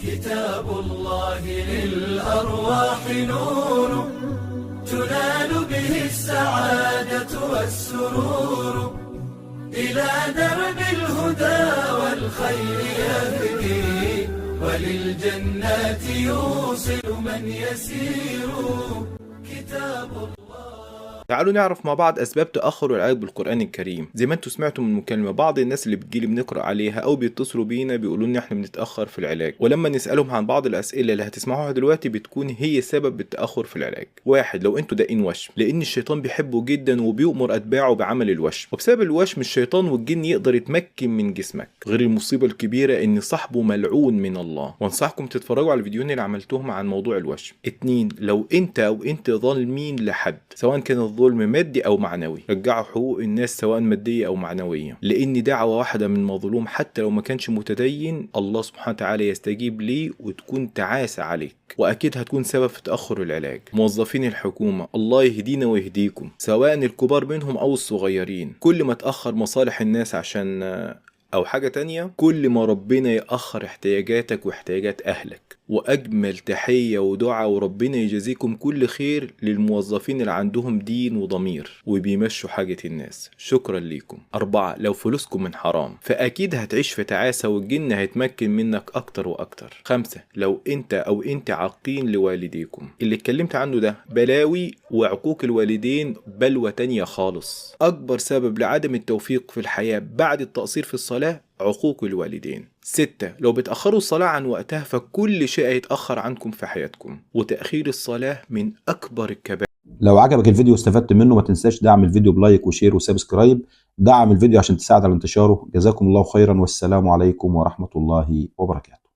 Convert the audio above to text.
كتاب الله للأرواح نور، تنال به السعادة والسرور، إلى درب الهدى والخير يهدي، وللجنات يوصل من يسير. كتاب الله. تعالوا نعرف مع بعض اسباب تاخر العلاج بالقران الكريم. زي ما انتم سمعتوا من المكالمه، بعض الناس اللي بتجيلي بنقرا عليها او بيتصلوا بينا بيقولوا لنا احنا بنتاخر في العلاج، ولما نسالهم عن بعض الاسئله اللي هتسمعوها دلوقتي بتكون هي سبب التاخر في العلاج. واحد، لو انتوا داقين وشم، لان الشيطان بيحبه جدا وبيؤمر اتباعه بعمل الوشم، وبسبب الوشم الشيطان والجن يقدر يتمكن من جسمك. غير المصيبه الكبيره ان صاحبه ملعون من الله، وانصحكم تتفرجوا على الفيديوهين اللي عملتهم عن موضوع الوشم. اتنين، لو انت او انت ظالمين لحد، سواء كان الظلم مادي او معنوي، رجعوا حقوق الناس سواء ماديه او معنويه، لان دعوه واحده من مظلوم حتى لو ما كانش متدين الله سبحانه وتعالى يستجيب ليه وتكون تعاسه عليك، واكيد هتكون سبب في تاخر العلاج. موظفين الحكومه الله يهدينا ويهديكم، سواء الكبار منهم او الصغيرين، كل ما تاخر مصالح الناس عشان او حاجة تانية، كل ما ربنا يأخر احتياجاتك واحتياجات اهلك. واجمل تحية ودعاء وربنا يجازيكم كل خير للموظفين اللي عندهم دين وضمير وبيمشوا حاجة الناس، شكرا ليكم. 4، لو فلوسكم من حرام فاكيد هتعيش في تعاسة والجن هيتمكن منك اكتر واكتر. 5، لو انت او انت عاقين لوالديكم، اللي اتكلمت عنه ده بلاوي، وعقوق الوالدين بلوى تانية خالص. اكبر سبب لعدم التوفيق في الحياة بعد التقصير في الصلاة عقوق الوالدين. 6، لو بتأخروا الصلاة عن وقتها فكل شيء هيتأخر عنكم في حياتكم، وتأخير الصلاة من أكبر الكبائر. لو عجبك الفيديو واستفدت منه ما تنساش دعم الفيديو بلايك وشير وسبسكرايب. دعم الفيديو عشان تساعد على انتشاره. جزاكم الله خيرا، والسلام عليكم ورحمة الله وبركاته.